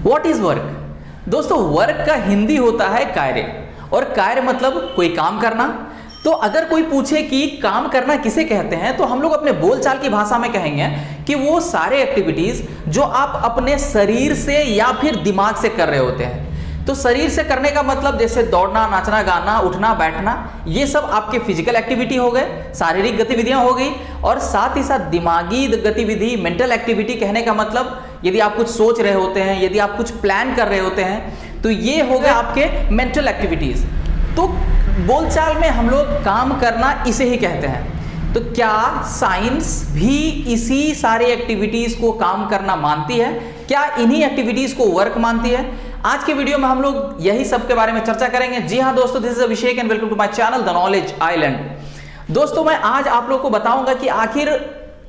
What is work? दोस्तों work का हिंदी होता है कार्य, और कार्य मतलब कोई काम करना। तो अगर कोई पूछे कि काम करना किसे कहते हैं, तो हम लोग अपने बोलचाल की भाषा में कहेंगे कि वो सारे एक्टिविटीज जो आप अपने शरीर से या फिर दिमाग से कर रहे होते हैं। तो शरीर से करने का मतलब जैसे दौड़ना, नाचना, गाना, उठना, बैठना, ये सब आपके फिजिकल एक्टिविटी हो गए, शारीरिक गतिविधियां हो गई। और साथ ही साथ दिमागी गतिविधि, मेंटल एक्टिविटी कहने का मतलब यदि आप कुछ सोच रहे होते हैं, यदि आप कुछ प्लान कर रहे होते हैं, तो ये हो गए आपके मेंटल एक्टिविटीज। तो बोलचाल में हम लोग काम करना इसे ही कहते हैं। तो क्या साइंस भी इसी सारी एक्टिविटीज को काम करना मानती है? क्या इन्हीं एक्टिविटीज को वर्क मानती है? आज के वीडियो में हम लोग यही सब के बारे में चर्चा करेंगे। जी हाँ दोस्तों, this is Abhishek and welcome to my channel the knowledge island. दोस्तों मैं आज आप लोग को बताऊंगा कि आखिर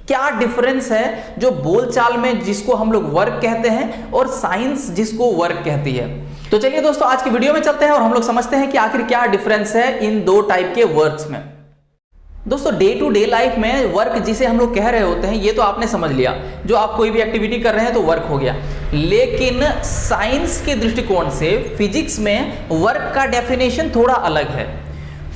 क्या डिफरेंस है जो बोलचाल में जिसको हम लोग वर्क कहते हैं और साइंस जिसको वर्क कहती है। तो चलिए दोस्तों आज की वीडियो में चलते हैं और हम लोग समझते हैं कि आखिर क्या डिफरेंस है इन दो टाइप के वर्ड्स में। दोस्तों डे टू डे लाइफ में वर्क जिसे हम लोग कह रहे होते हैं, ये तो आपने समझ लिया, जो आप कोई भी एक्टिविटी कर रहे हैं तो वर्क हो गया। लेकिन साइंस के दृष्टिकोण से फिजिक्स में वर्क का डेफिनेशन थोड़ा अलग है।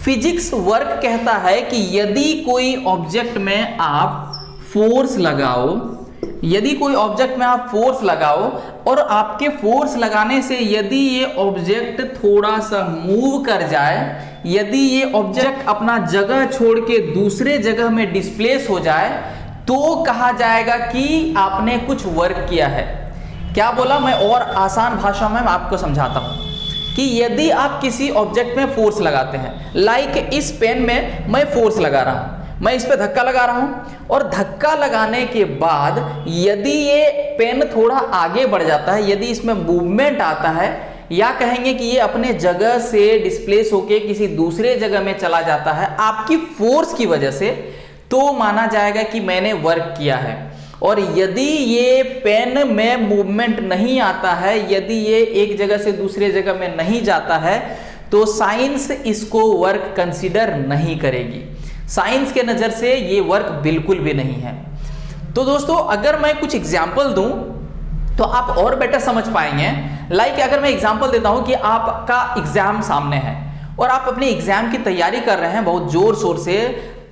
फिजिक्स वर्क कहता है कि यदि कोई ऑब्जेक्ट में आप फोर्स लगाओ, यदि कोई ऑब्जेक्ट में आप फोर्स लगाओ और आपके फोर्स लगाने से यदि ये ऑब्जेक्ट थोड़ा सा मूव कर जाए, यदि ये ऑब्जेक्ट अपना जगह छोड़ के दूसरे जगह में डिस्प्लेस हो जाए, तो कहा जाएगा कि आपने कुछ वर्क किया है। क्या बोला मैं, और आसान भाषा में मैं आपको समझाता हूं कि यदि आप किसी ऑब्जेक्ट में फोर्स लगाते हैं, लाइक इस पेन में मैं फोर्स लगा रहा हूं, मैं इस पे धक्का लगा रहा हूं, और धक्का लगाने के बाद यदि ये पेन थोड़ा आगे बढ़ जाता है, यदि इसमें मूवमेंट आता है, या कहेंगे कि ये अपने जगह से डिस्प्लेस होके किसी दूसरे जगह में चला जाता है आपकी फोर्स की वजह से, तो माना जाएगा कि मैंने वर्क किया है। और यदि ये पेन में मूवमेंट नहीं आता है, यदि ये एक जगह से दूसरे जगह में नहीं जाता है, तो साइंस इसको वर्क कंसीडर नहीं करेगी। साइंस के नजर से ये वर्क बिल्कुल भी नहीं है। तो दोस्तों अगर मैं कुछ एग्जाम्पल दूं तो आप और बेटर समझ पाएंगे। लाइक अगर मैं एग्जाम्पल देता हूं कि आपका एग्जाम सामने है और आप अपने एग्जाम की तैयारी कर रहे हैं बहुत जोर शोर से,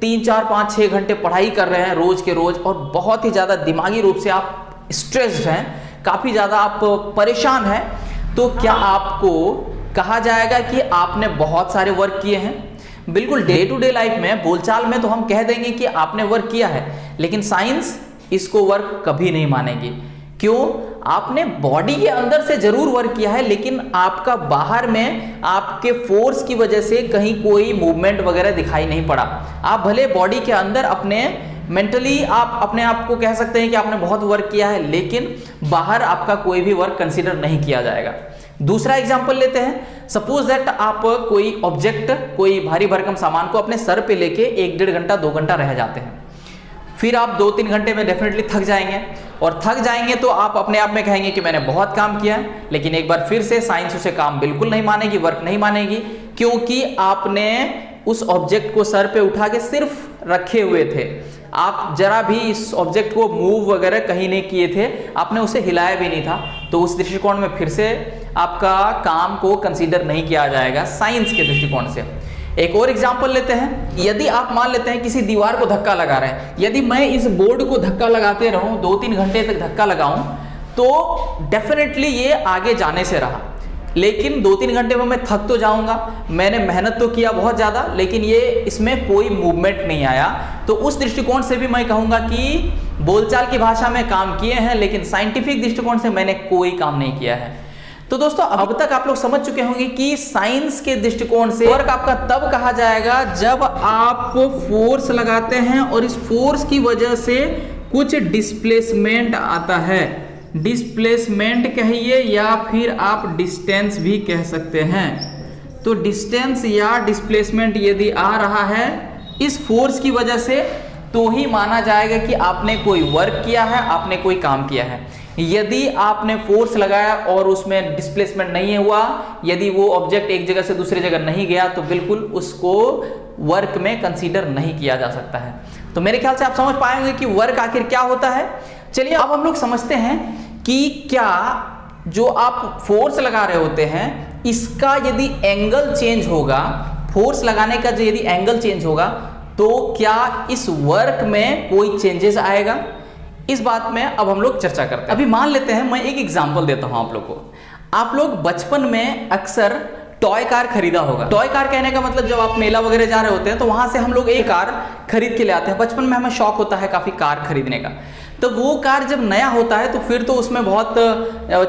3, 4, 5, 6 घंटे पढ़ाई कर रहे हैं रोज के रोज, और बहुत ही ज्यादा दिमागी रूप से आप स्ट्रेस्ड हैं, काफी ज्यादा आप परेशान हैं, तो क्या आपको कहा जाएगा कि आपने बहुत सारे वर्क किए हैं? बिल्कुल डे टू डे लाइफ में, बोलचाल में तो हम कह देंगे कि आपने वर्क किया है, लेकिन साइंस इसको वर्क कभी नहीं मानेगी। क्यों? आपने बॉडी के अंदर से जरूर वर्क किया है, लेकिन आपका बाहर में आपके फोर्स की वजह से कहीं कोई मूवमेंट वगैरह दिखाई नहीं पड़ा। आप भले बॉडी के अंदर अपने मेंटली आप अपने आप को कह सकते हैं कि आपने बहुत वर्क किया है, लेकिन बाहर आपका कोई भी वर्क कंसीडर नहीं किया जाएगा। दूसरा एग्जांपल लेते हैं। सपोज दैट आप कोई ऑब्जेक्ट, कोई भारी भरकम सामान को अपने सर पे लेके 1-1.5 घंटा 2 घंटा रह जाते हैं, फिर आप 2-3 घंटे में डेफिनेटली थक जाएंगे, और थक जाएंगे तो आप अपने आप में कहेंगे कि मैंने बहुत काम किया है। लेकिन एक बार फिर से साइंस उसे काम बिल्कुल नहीं मानेगी, वर्क नहीं मानेगी, क्योंकि आपने उस ऑब्जेक्ट को सर पे उठा के सिर्फ रखे हुए थे, आप जरा भी इस ऑब्जेक्ट को मूव वगैरह कहीं नहीं किए थे, आपने उसे हिलाया भी नहीं था। तो उस दृष्टिकोण में फिर से आपका काम को कंसीडर नहीं किया जाएगा साइंस के दृष्टिकोण से। एक और एग्जांपल लेते हैं। यदि आप मान लेते हैं किसी दीवार को धक्का लगा रहे हैं, यदि मैं इस बोर्ड को धक्का लगाते रहूं, 2-3 घंटे तक धक्का लगाऊं, तो डेफिनेटली ये आगे जाने से रहा, लेकिन 2-3 घंटे में मैं थक तो जाऊंगा, मैंने मेहनत तो किया बहुत ज्यादा, लेकिन ये इसमें कोई मूवमेंट नहीं आया। तो उस दृष्टिकोण से भी मैं कहूंगा कि बोलचाल की भाषा में काम किए हैं, लेकिन साइंटिफिक दृष्टिकोण से मैंने कोई काम नहीं किया है। तो दोस्तों अब तक आप लोग समझ चुके होंगे कि साइंस के दृष्टिकोण से वर्क आपका तब कहा जाएगा जब आप फोर्स लगाते हैं और इस फोर्स की वजह से कुछ डिस्प्लेसमेंट आता है। डिस्प्लेसमेंट कहिए या फिर आप डिस्टेंस भी कह सकते हैं। तो डिस्टेंस या डिस्प्लेसमेंट यदि आ रहा है इस फोर्स की वजह से, तो ही माना जाएगा कि आपने कोई वर्क किया है, आपने कोई काम किया है। यदि आपने फोर्स लगाया और उसमें डिस्प्लेसमेंट नहीं हुआ, यदि वो ऑब्जेक्ट एक जगह से दूसरी जगह नहीं गया, तो बिल्कुल उसको वर्क में कंसीडर नहीं किया जा सकता है। तो मेरे ख्याल से आप समझ पाएंगे कि वर्क आखिर क्या होता है। चलिए अब हम लोग समझते हैं कि क्या जो आप फोर्स लगा रहे होते हैं इसका यदि एंगल चेंज होगा, फोर्स लगाने का जो यदि एंगल चेंज होगा तो क्या इस वर्क में कोई चेंजेस आएगा, इस बात में अब हम लोग चर्चा करते हैं। अभी मान लेते हैं, मैं एक एग्जांपल देता हूं आप लोग को। आप लोग बचपन में अक्सर टॉय कार खरीदा होगा। टॉय कार कहने का मतलब जब आप मेला वगैरह जा रहे होते हैं तो वहां से हम लोग एक कार खरीद के ले आते हैं। बचपन में हमें शौक होता है काफी कार खरीदने का। तो वो कार जब नया होता है तो फिर तो उसमें बहुत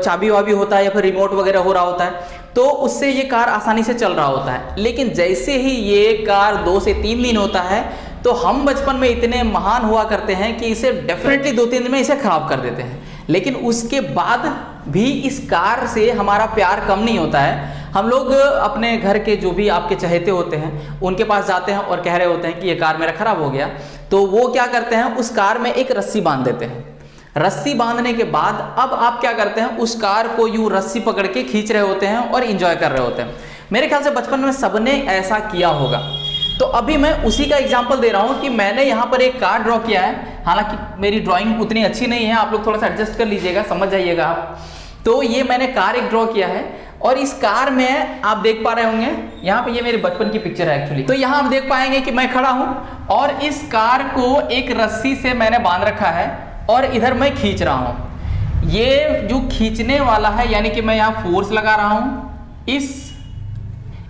चाबी वाबी होता है या फिर रिमोट वगैरह हो रहा होता है, तो उससे ये कार आसानी से चल रहा होता है। लेकिन जैसे ही ये कार 2 से 3 दिन होता है तो हम बचपन में इतने महान हुआ करते हैं कि इसे डेफिनेटली 2-3 दिन में इसे खराब कर देते हैं। लेकिन उसके बाद भी इस कार से हमारा प्यार कम नहीं होता है। हम लोग अपने घर के जो भी आपके चहेते होते हैं उनके पास जाते हैं और कह रहे होते हैं कि ये कार मेरा खराब हो गया, तो वो क्या करते हैं, उस कार में एक रस्सी बांध देते हैं। रस्सी बांधने के बाद अब आप क्या करते हैं, उस कार को यूं रस्सी पकड़ के खींच रहे होते हैं और इंजॉय कर रहे होते हैं। मेरे ख्याल से बचपन में सबने ऐसा किया होगा। तो अभी मैं उसी का एग्जांपल दे रहा हूं कि मैंने यहाँ पर एक कार ड्रॉ किया है। हालांकि मेरी ड्राइंग उतनी अच्छी नहीं है, आप लोग थोड़ा सा एडजस्ट कर लीजिएगा, समझ जाइएगा आप। तो ये मैंने कार एक ड्रॉ किया है और इस कार में आप देख पा रहे होंगे, यहाँ पे ये मेरे बचपन की पिक्चर है एक्चुअली। तो यहाँ आप देख पाएंगे कि मैं खड़ा हूँ और इस कार को एक रस्सी से मैंने बांध रखा है और इधर मैं खींच रहा हूँ। ये जो खींचने वाला है यानी कि मैं यहाँ फोर्स लगा रहा हूँ।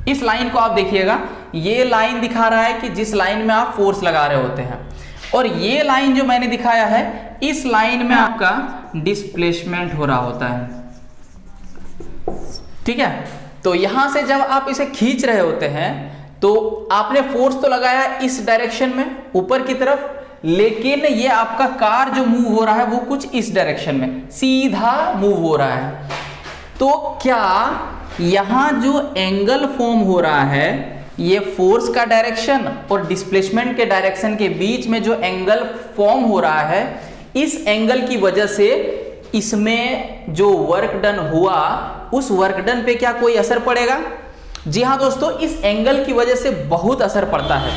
इस लाइन को आप देखिएगा, ये लाइन दिखा रहा है कि जिस लाइन में आप फोर्स लगा रहे होते हैं, और ये लाइन जो मैंने दिखाया है इस लाइन में आपका डिस्प्लेसमेंट हो रहा होता है। ठीक है, तो यहां से जब आप इसे खींच रहे होते हैं तो आपने फोर्स तो लगाया इस डायरेक्शन में ऊपर की तरफ, लेकिन ये आपका कार जो मूव हो रहा है वो कुछ इस डायरेक्शन में सीधा मूव हो रहा है। तो क्या यहां जो एंगल फॉर्म हो रहा है, ये फोर्स का डायरेक्शन और डिस्प्लेसमेंट के डायरेक्शन के बीच में जो एंगल फॉर्म हो रहा है, इस एंगल की वजह से इसमें जो वर्क डन हुआ उस वर्क डन पे क्या कोई असर पड़ेगा? जी हाँ दोस्तों, इस एंगल की वजह से बहुत असर पड़ता है।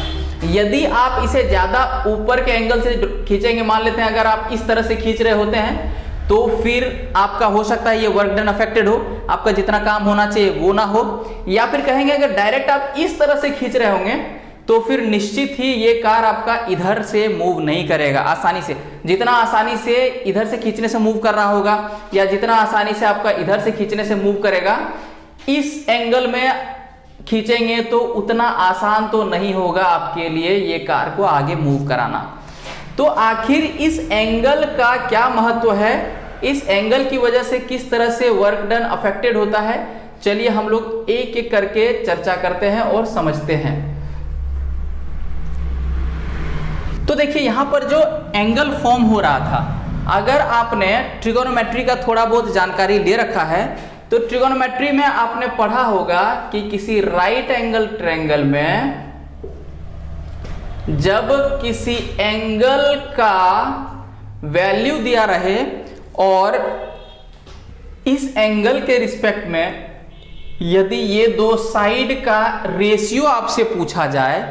यदि आप इसे ज्यादा ऊपर के एंगल से खींचेंगे, मान लेते हैं अगर आप इस तरह से खींच रहे होते हैं तो फिर आपका हो सकता है ये वर्क डन अफेक्टेड हो, आपका जितना काम होना चाहिए वो ना हो। या फिर कहेंगे अगर डायरेक्ट आप इस तरह से खींच रहे होंगे तो फिर निश्चित ही ये कार आपका इधर से मूव नहीं करेगा आसानी से। जितना आसानी से इधर से खींचने से मूव कर रहा होगा या जितना आसानी से आपका इधर से खींचने से मूव करेगा, इस एंगल में खींचेंगे तो उतना आसान तो नहीं होगा आपके लिए ये कार को आगे मूव कराना। तो आखिर इस एंगल का क्या महत्व है, इस एंगल की वजह से किस तरह से वर्क डन अफेक्टेड होता है, चलिए हम लोग एक एक करके चर्चा करते हैं और समझते हैं। तो देखिए यहां पर जो एंगल फॉर्म हो रहा था, अगर आपने ट्रिगोनोमेट्री का थोड़ा बहुत जानकारी ले रखा है तो ट्रिगोनोमेट्री में आपने पढ़ा होगा कि किसी राइट एंगल ट्रायंगल में जब किसी एंगल का वैल्यू दिया रहे और इस एंगल के रिस्पेक्ट में यदि ये दो साइड का रेशियो आपसे पूछा जाए,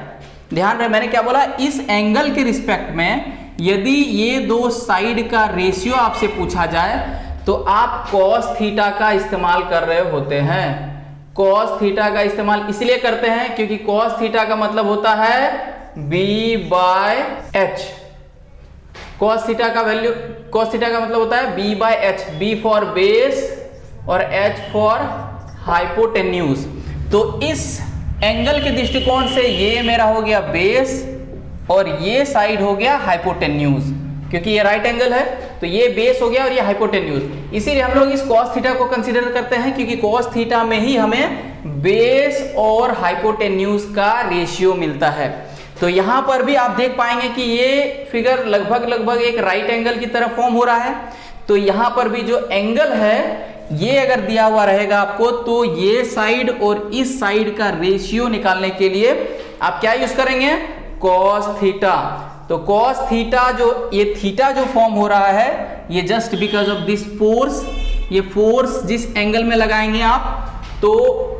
ध्यान रहे मैंने क्या बोला, इस एंगल के रिस्पेक्ट में यदि ये दो साइड का रेशियो आपसे पूछा जाए तो आप कॉस थीटा का इस्तेमाल कर रहे होते हैं। कॉस थीटा का इस्तेमाल इसलिए करते हैं क्योंकि कॉस थीटा का मतलब होता है b/h। cos थीटा का वैल्यू, cos थीटा का मतलब होता है b/h, b फॉर बेस और h फॉर हाइपोटेन्यूज। तो इस एंगल के दृष्टिकोण से ये मेरा हो गया बेस और ये साइड हो गया हाइपोटेन्यूज, क्योंकि ये राइट एंगल है तो ये बेस हो गया और ये हाइपोटेन्यूज। इसीलिए हम लोग इस cos थीटा को कंसीडर करते हैं क्योंकि cos थीटा में ही हमें बेस और हाइपोटेन्यूज का रेशियो मिलता है। तो यहां पर भी आप देख पाएंगे कि ये फिगर लगभग एक राइट एंगल की तरफ फॉर्म हो रहा है। तो यहां पर भी जो एंगल है ये अगर दिया हुआ रहेगा आपको तो ये साइड और इस साइड का रेशियो निकालने के लिए आप क्या यूज करेंगे, cos थीटा। तो cos थीटा जो ये थीटा जो फॉर्म हो रहा है ये just because of this force, ये फोर्स जिस एंगल में लगाएंगे आप तो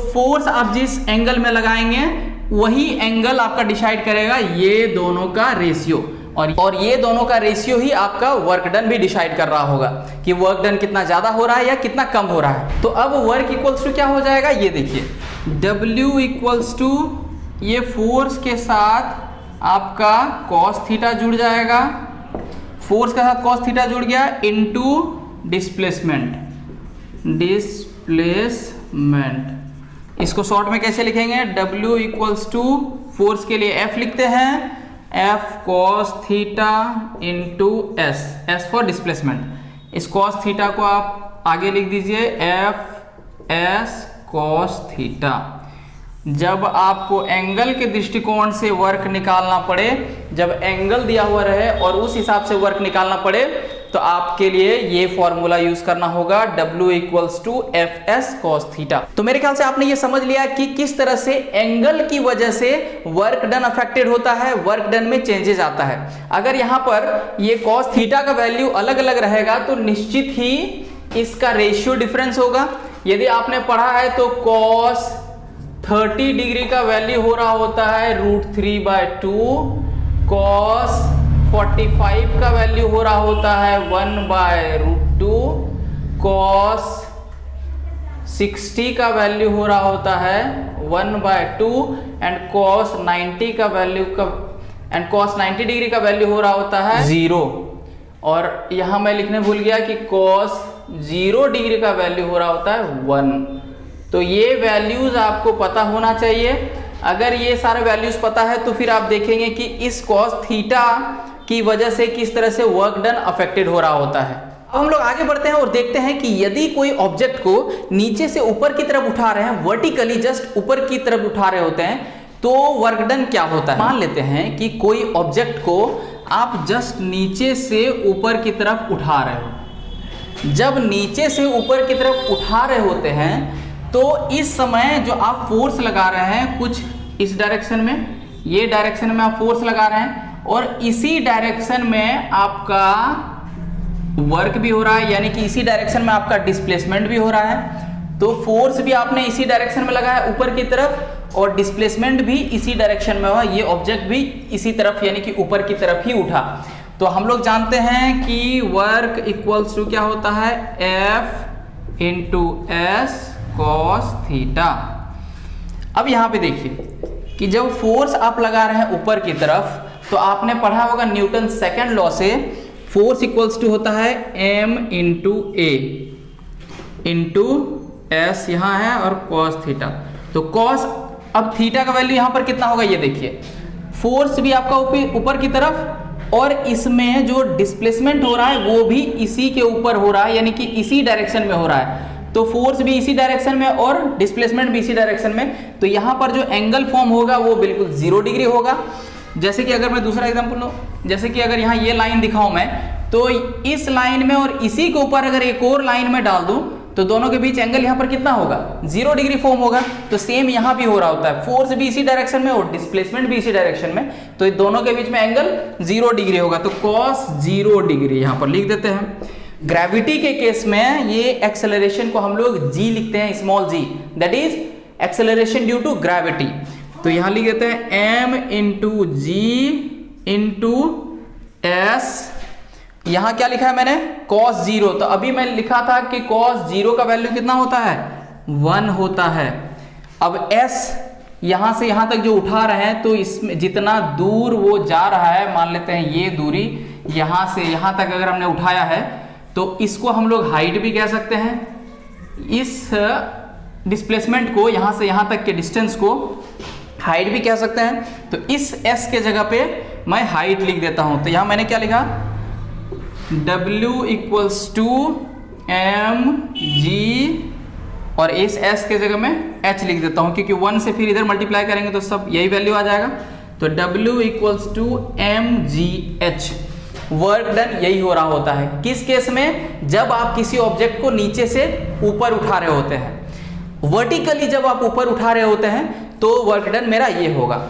फोर्स आप जिस एंगल में लगाएंगे वही एंगल आपका डिसाइड करेगा ये दोनों का रेशियो। और ये दोनों का रेशियो ही आपका वर्क डन भी डिसाइड कर रहा होगा कि वर्क डन कितना ज़्यादा हो रहा है या कितना कम हो रहा है। तो अब वर्क इक्वल्स टू क्या हो जाएगा, ये देखिए, W इक्वल्स टू ये फोर्स के साथ आपका कॉस थीटा जुड़ जाएगा, फोर्स के साथ कॉस थीटा जुड़ गया, इनटू डिस्प्लेसमेंट। इसको शॉर्ट में कैसे लिखेंगे, W इक्वल्स टू फोर्स के लिए F लिखते हैं, F cos theta into S for displacement. इस cos थीटा को आप आगे लिख दीजिए F S cos थीटा। जब आपको एंगल के दृष्टिकोण से वर्क निकालना पड़े, जब एंगल दिया हुआ रहे और उस हिसाब से वर्क निकालना पड़े, तो आपके लिए ये फॉर्मूला यूज करना होगा, W equals to F S cos theta. तो मेरे ख्याल से आपने ये समझ लिया कि किस तरह से एंगल की वजह से वर्क डन अफेक्टेड होता है, वर्क डन में चेंजेस आता है। अगर यहाँ पर ये कॉस थीटा का वैल्यू अलग अलग रहेगा तो निश्चित ही इसका रेशियो डिफरेंस होगा। यदि आपने पढ़ा है तो कॉस 30 डिग्री का वैल्यू हो रहा होता है √3/2, कॉस 45 का वैल्यू हो रहा होता है 1/√2, कॉस 60 का वैल्यू हो रहा होता है 1/2 एंड कॉस 90 का वैल्यू कॉस 90 डिग्री का वैल्यू हो रहा होता है 0। और यहां मैं लिखने भूल गया कि कॉस 0 डिग्री का वैल्यू हो रहा होता है 1। तो ये वैल्यूज आपको पता होना चाहिए। अगर ये सारे वैल्यूज पता है तो फिर आप देखेंगे कि इस कॉस थीटा की वजह से किस तरह से वर्क डन अफेक्टेड हो रहा होता है। अब हम लोग आगे बढ़ते हैं और देखते हैं कि यदि कोई ऑब्जेक्ट को नीचे से ऊपर की तरफ उठा रहे हैं, वर्टिकली जस्ट ऊपर की तरफ उठा रहे होते हैं, तो वर्क डन क्या होता है। मान लेते हैं कि कोई ऑब्जेक्ट को आप जस्ट नीचे से ऊपर की तरफ उठा रहे हो। जब नीचे से ऊपर की तरफ उठा रहे होते हैं तो इस समय जो आप फोर्स लगा रहे हैं कुछ इस डायरेक्शन में, ये डायरेक्शन में आप फोर्स लगा रहे हैं और इसी डायरेक्शन में आपका वर्क भी हो रहा है, यानी कि इसी डायरेक्शन में आपका डिस्प्लेसमेंट भी हो रहा है। तो फोर्स भी आपने इसी डायरेक्शन में लगाया ऊपर की तरफ और डिस्प्लेसमेंट भी इसी डायरेक्शन में हुआ, ये ऑब्जेक्ट भी इसी तरफ यानी कि ऊपर की तरफ ही उठा। तो हम लोग जानते हैं कि वर्क इक्वल्स टू क्या होता है, F into S cos theta. अब यहाँ पे देखिए कि जब फोर्स आप लगा रहे हैं ऊपर की तरफ तो आपने पढ़ा होगा न्यूटन सेकंड लॉ से, फोर्स इक्वल्स टू होता है m इंटू ए इंटू एस यहाँ है और कॉस थीटा। तो कॉस, अब थीटा का वैल्यू यहाँ पर कितना होगा, ये देखिए, फोर्स भी आपका ऊपर की तरफ और इसमें जो डिस्प्लेसमेंट हो रहा है वो भी इसी के ऊपर हो रहा है, यानी कि इसी डायरेक्शन में हो रहा है। तो फोर्स भी इसी डायरेक्शन में और डिस्प्लेसमेंट भी इसी डायरेक्शन में। तो यहाँ पर जो एंगल फॉर्म होगा वो बिल्कुल 0 डिग्री होगा। जैसे कि अगर मैं दूसरा एग्जांपल लूँ, जैसे कि अगर यहाँ ये लाइन दिखाऊं मैं, तो इस लाइन में और इसी के ऊपर अगर एक और लाइन में डाल दूं तो दोनों के बीच एंगल यहाँ पर कितना होगा, 0 डिग्री फॉर्म होगा। तो सेम यहाँ भी हो रहा होता है, फोर्स भी इसी डायरेक्शन में और डिस्प्लेसमेंट भी इसी डायरेक्शन में, तो दोनों के बीच में एंगल 0 डिग्री होगा। तो कॉस 0 डिग्री यहाँ पर लिख देते हैं। ग्रेविटी के केस में ये एक्सेलरेशन को हम लोग g लिखते हैं, small g, that is acceleration due to gravity. तो यहां लिख देते हैं m into g into s. यहां क्या लिखा है मैंने, cos 0। तो अभी मैं लिखा था कि cos 0 का वैल्यू कितना होता है, 1 होता है। अब s यहां से यहां तक जो उठा रहे हैं तो इसमें जितना दूर वो जा रहा है, मान लेते हैं ये दूरी यहां से यहां तक अगर हमने उठाया है तो इसको हम लोग हाइट भी कह सकते हैं। इस डिस्प्लेसमेंट को यहां से यहां तक के डिस्टेंस को हाइट भी कह सकते हैं। तो इस s के जगह पे मैं हाइट लिख देता हूं। तो यहां मैंने क्या लिखा, W equals to m g और इस s के जगह में h लिख देता हूं, क्योंकि 1 से फिर इधर मल्टीप्लाई करेंगे तो सब यही वैल्यू आ जाएगा। तो W equals to m g h. Work done यही हो रहा होता है किस केस में, जब आप किसी ऑब्जेक्ट को नीचे से ऊपर उठा रहे होते हैं। वर्टिकली जब आप ऊपर उठा रहे होते हैं तो वर्क डन मेरा ये होगा।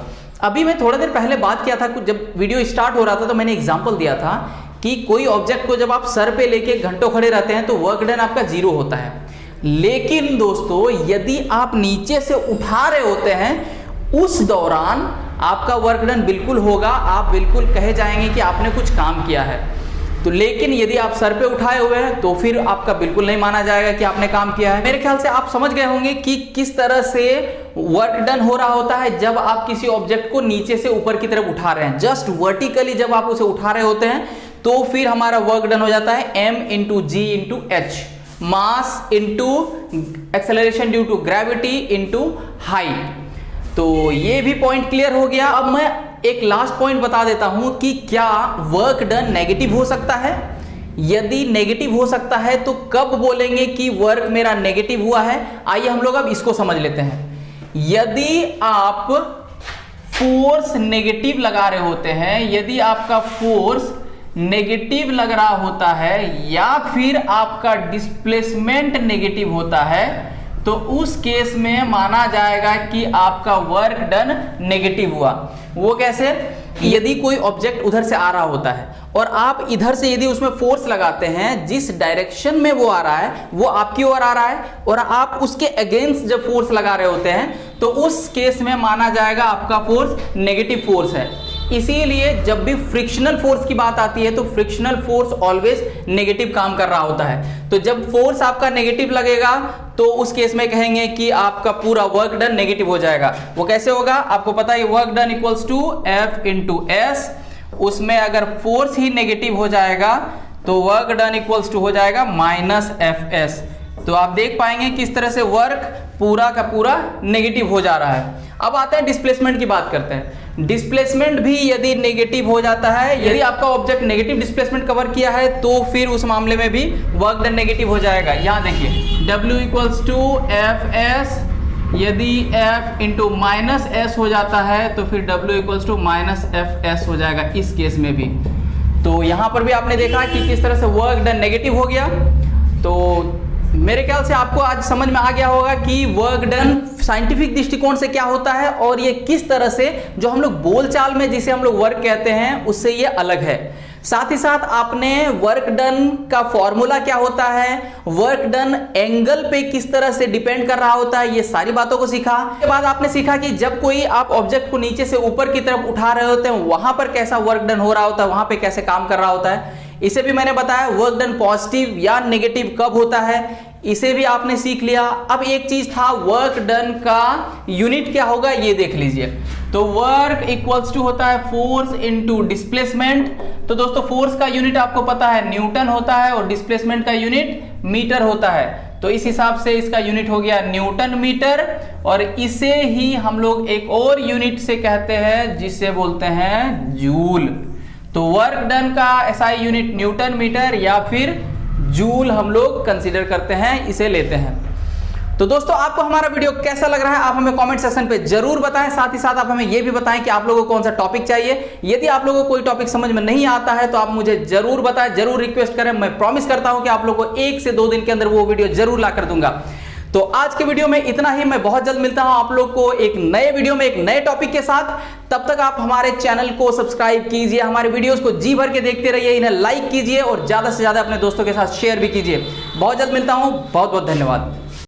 अभी मैं थोड़ा देर पहले बात किया था, जब वीडियो स्टार्ट हो रहा था तो मैंने एग्जांपल दिया था कि कोई ऑब्जेक्ट को जब आप सर पे लेके घंटों खड़े रहते हैं तो वर्क डन आपका 0 होता है। लेकिन दोस्तों यदि आप नीचे से उठा रहे होते हैं उस दौरान आपका वर्क डन बिल्कुल होगा, आप बिल्कुल कहे जाएंगे कि आपने कुछ काम किया है। तो लेकिन यदि आप सर पे उठाए हुए हैं तो फिर आपका बिल्कुल नहीं माना जाएगा कि आपने काम किया है। मेरे ख्याल से आप समझ गए होंगे कि किस तरह से वर्क डन हो रहा होता है जब आप किसी ऑब्जेक्ट को नीचे से ऊपर की तरफ उठा रहे हैं। जस्ट वर्टिकली जब आप उसे उठा रहे होते हैं तो फिर हमारा वर्क डन हो जाता है m into g into h, mass into acceleration due to gravity into height. तो ये भी पॉइंट क्लियर हो गया। अब मैं एक लास्ट पॉइंट बता देता हूं कि क्या वर्क डन नेगेटिव हो सकता है। यदि नेगेटिव हो सकता है तो कब बोलेंगे कि वर्क मेरा नेगेटिव हुआ है। आइए हम लोग अब इसको समझ लेते हैं। यदि आप फोर्स नेगेटिव लगा रहे होते हैं, यदि आपका फोर्स नेगेटिव लग रहा होता है या फिर आपका डिस्प्लेसमेंट नेगेटिव होता है तो उस केस में माना जाएगा कि आपका वर्क डन नेगेटिव हुआ। वो कैसे? यदि कोई ऑब्जेक्ट उधर से आ रहा होता है और आप इधर से यदि उसमें फोर्स लगाते हैं, जिस डायरेक्शन में वो आ रहा है वो आपकी ओर आ रहा है और आप उसके अगेंस्ट जब फोर्स लगा रहे होते हैं तो उस केस में माना जाएगा आपका फोर्स नेगेटिव फोर्स है। इसीलिए जब भी फ्रिक्शनल फोर्स की बात आती है तो फ्रिक्शनल फोर्स ऑलवेज नेगेटिव काम कर रहा होता है। तो जब फोर्स आपका नेगेटिव लगेगा तो उस केस में कहेंगे कि आपका पूरा वर्क डन नेगेटिव हो जाएगा। वो कैसे होगा? आपको पता है work done equals to F into s. उसमें अगर फोर्स ही नेगेटिव हो जाएगा तो वर्क डन इक्वल्स टू हो जाएगा माइनस FS। तो आप देख पाएंगे किस तरह से वर्क पूरा का पूरा नेगेटिव हो जा रहा है। अब आते हैं डिस्प्लेसमेंट की बात करते हैं। डिस्प्लेसमेंट भी यदि नेगेटिव हो जाता है, यदि आपका ऑब्जेक्ट नेगेटिव डिस्प्लेसमेंट कवर किया है तो फिर उस मामले में भी वर्क डन नेगेटिव हो जाएगा। यहां देखिए W इक्वल्स टू FS, यदि F इंटू माइनस एस हो जाता है तो फिर W equals to minus FS हो जाएगा इस केस में भी। तो यहां पर भी आपने देखा कि किस तरह से वर्क डन नेगेटिव हो गया। तो मेरे ख्याल से आपको आज समझ में आ गया होगा कि वर्क डन साइंटिफिक दृष्टिकोण से क्या होता है और ये किस तरह से जो हम लोग बोलचाल में जिसे हम लोग वर्क कहते हैं उससे ये अलग है। साथ ही साथ आपने वर्क डन का फॉर्मूला क्या होता है, वर्क डन एंगल पे किस तरह से डिपेंड कर रहा होता है, ये सारी बातों को सीखा। उसके बाद आपने सीखा कि जब कोई आप ऑब्जेक्ट को नीचे से ऊपर की तरफ उठा रहे होते हैं वहां पर कैसा वर्क डन हो रहा होता है, वहां पे कैसे काम कर रहा होता है। इसे भी मैंने बताया वर्क डन पॉजिटिव या नेगेटिव कब होता है, इसे भी आपने सीख लिया। अब एक चीज था वर्क डन का यूनिट क्या होगा ये देख लीजिए। तो वर्क इक्वल्स टू होता है फोर्स इनटू डिस्प्लेसमेंट। तो दोस्तों फोर्स का यूनिट आपको पता है न्यूटन होता है और डिस्प्लेसमेंट का यूनिट मीटर होता है। तो इस हिसाब से इसका यूनिट हो गया न्यूटन मीटर और इसे ही हम लोग एक और यूनिट से कहते हैं जिसे बोलते हैं जूल। तो वर्क डन का एसआई यूनिट न्यूटन मीटर या फिर जूल हम लोग कंसीडर करते हैं, इसे लेते हैं। तो दोस्तों आपको हमारा वीडियो कैसा लग रहा है आप हमें कमेंट सेक्शन पे जरूर बताएं। साथ ही साथ आप हमें यह भी बताएं कि आप लोगों को कौन सा टॉपिक चाहिए। यदि आप लोगों को कोई टॉपिक समझ में नहीं आता है तो आप मुझे जरूर बताएं, जरूर रिक्वेस्ट करें। मैं प्रॉमिस करता हूं कि आप लोगों को 1 से 2 दिन के अंदर वो वीडियो जरूर ला कर दूंगा। तो आज के वीडियो में इतना ही। मैं बहुत जल्द मिलता हूं आप लोग को एक नए वीडियो में एक नए टॉपिक के साथ। तब तक आप हमारे चैनल को सब्सक्राइब कीजिए, हमारे वीडियोस को जी भर के देखते रहिए, इन्हें लाइक कीजिए और ज्यादा से ज्यादा अपने दोस्तों के साथ शेयर भी कीजिए। बहुत जल्द मिलता हूं, बहुत बहुत धन्यवाद।